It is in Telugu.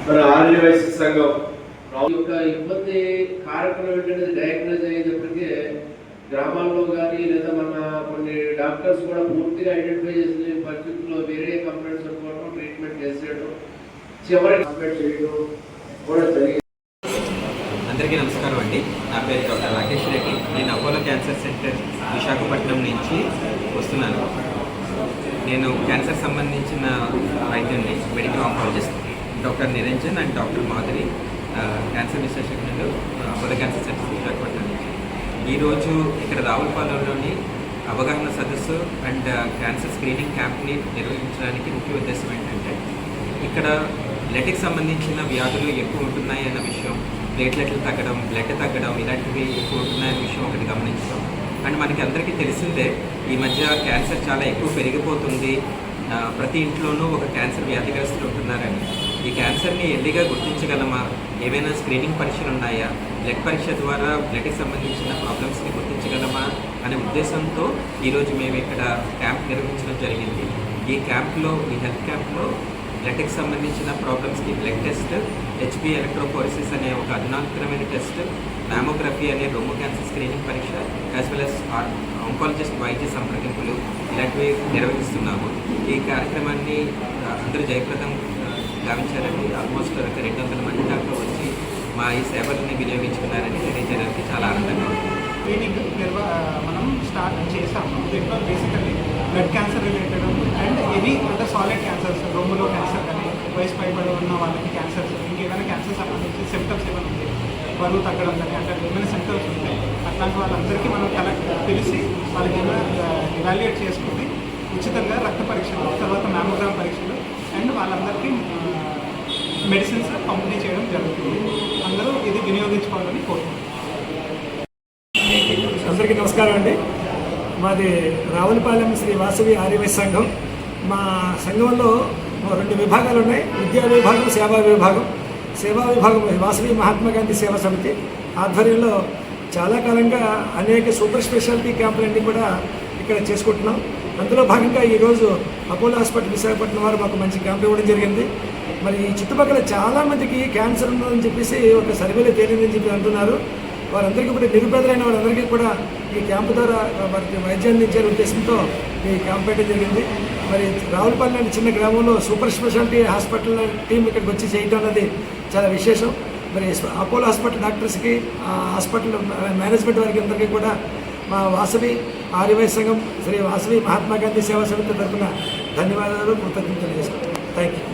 మన ఆర్యవైశ్య సంఘం యొక్క ఇబ్బంది కారకులు ఏంటంటే డయాగ్నోజ్ అయ్యేటప్పటికే గ్రామాల్లో కానీ లేదా మన కొన్ని డాక్టర్స్ కూడా పూర్తిగా ఐడెంటిఫై చేసిన పరిస్థితుల్లో వేరే కంప్లైంట్స్ కోసం ట్రీట్మెంట్ చేసేయడం చివరి కంప్లైంట్ చేయడం కూడా జరిగింది. అందరికీ నమస్కారం అండి. నా పేరు డాక్టర్ రాకేష్ రెడ్డి. నేను అపోలో క్యాన్సర్ సెంటర్ విశాఖపట్నం నుంచి వస్తున్నాను. నేను క్యాన్సర్ సంబంధించిన వైద్యుని, medical oncologist doctor Niranjan and doctor Madhuri, cancer విశేషజ్ఞులు, అపోలో క్యాన్సర్ సెంటర్ విశాఖపట్నం నుంచి. ఈరోజు ఇక్కడ రావులపాలెంలోని అవగాహన సదస్సు అండ్ క్యాన్సర్ స్క్రీనింగ్ క్యాంప్ని నిర్వహించడానికి ముఖ్య ఉద్దేశం ఏంటంటే, ఇక్కడ బ్లడ్కి సంబంధించిన వ్యాధులు ఎక్కువ ఉంటున్నాయి అన్న విషయం, ప్లేట్లెట్లు తగ్గడం, బ్లడ్ తగ్గడం ఇలాంటివి ఎక్కువ ఉంటున్నాయన్న విషయం ఒకటి గమనించాం. అండ్ మనకి అందరికీ తెలిసిందే ఈ మధ్య క్యాన్సర్ చాలా ఎక్కువ పెరిగిపోతుంది, ప్రతి ఇంట్లోనూ ఒక క్యాన్సర్ వ్యాధిగ్రస్తులు ఉంటున్నారని. ఈ క్యాన్సర్ని ఎర్లీగా గుర్తించగలమా, ఏవైనా స్క్రీనింగ్ పరీక్షలు ఉన్నాయా, బ్లడ్ పరీక్ష ద్వారా బ్లడ్కి సంబంధించిన ప్రాబ్లమ్స్ని గుర్తించగలమా అనే ఉద్దేశంతో ఈరోజు మేము ఇక్కడ క్యాంప్ నిర్వహించడం జరిగింది. ఈ హెల్త్ క్యాంప్లో బ్లడ్కి సంబంధించిన ప్రాబ్లమ్స్కి బ్లడ్ టెస్ట్, హెచ్బి ఎలక్ట్రోఫోరెసిస్ అనే ఒక అధునాతనమైన టెస్ట్, మ్యామోగ్రఫీ అనే రొమ్ము క్యాన్సర్ స్క్రీనింగ్ పరీక్ష, యాజ్ వెల్ as ఆంకాలజిస్ట్ వైద్య సంప్రదింపులు ఇలాంటివి నిర్వహిస్తున్నాము. ఈ కార్యక్రమాన్ని అందరూ జయప్రదం గావించారని, ఆల్మోస్ట్ 200 మంది దాకా వచ్చి మా ఈ సేవలని వినియోగించుకున్నారని తెలియజేయడానికి చాలా ఆనందంగా ఉంది. క్లినిక్ మనం స్టార్ట్ చేసాము. దీంట్లో basically blood cancer related and any అంటే సాలిడ్ క్యాన్సర్స్, రొమ్ములో క్యాన్సర్ కానీ, వయసు పైబడి ఉన్న వాళ్ళకి క్యాన్సర్స్, ఇంకేమైనా క్యాన్సర్ సంబంధించి సిమ్టమ్స్ ఏమైనా ఉంటాయి, బరువు తగ్గడం కానీ అంటే ఏమైనా సిమ్టమ్స్ ఉంటాయి, అట్లాంటి వాళ్ళందరికీ మనం తెలిసి వాళ్ళకి ఏమైనా ఇవాల్యుయేట్ చేసుకుని ఉచితంగా రక్త పరీక్షలు, తర్వాత మ్యామోగ్రామ్ పరీక్షలు అండ్ వాళ్ళందరికీ మెడిసిన్స్ పంపిణీ చేయడం జరుగుతుంది. అందరూ ఇది వినియోగించుకోవాలని కోరుకుంటున్నాం. అందరికీ నమస్కారం అండి. మాది రావులపాలెం శ్రీ వాసవి ఆర్యవైశ్య సంఘం. మా సంఘంలో 2 విభాగాలు ఉన్నాయి, విద్యా విభాగం, సేవా విభాగం. సేవా విభాగం వాసవి మహాత్మా గాంధీ సేవా సమితి ఆధ్వర్యంలో చాలా కాలంగా అనేక సూపర్ స్పెషాలిటీ క్యాంపులన్నీ కూడా ఇక్కడ చేసుకుంటున్నాం. అందులో భాగంగా ఈరోజు అపోలో హాస్పిటల్ విశాఖపట్నం వారు మాకు మంచి క్యాంప్ ఇవ్వడం జరిగింది. మరి ఈ చుట్టుపక్కల చాలామందికి క్యాన్సర్ ఉన్నదని చెప్పేసి ఒక సర్వేలో తేలిందని చెప్పి అంటున్నారు. వారందరికీ కూడా నిరుపేదలైన వాళ్ళందరికీ కూడా ఈ క్యాంపు ద్వారా వారికి వైద్యాన్ని అందించే ఉద్దేశంతో ఈ క్యాంప్ పెట్టడం జరిగింది. మరి రావులపల్లి లాంటి చిన్న గ్రామంలో సూపర్ స్పెషాలిటీ హాస్పిటల్ టీం ఇక్కడికి వచ్చి చేయడం అనేది చాలా విశేషం. మరి అపోలో హాస్పిటల్ డాక్టర్స్కి, హాస్పిటల్ మేనేజ్మెంట్ వారికి అందరికీ కూడా మా వాసవి ఆర్యవైశ్య సంఘం శ్రీ వాసవి మహాత్మా గాంధీ సేవా సమితి తరఫున ధన్యవాదాలు, కృతజ్ఞతలు తెలియజేస్తున్నాం. Thank you.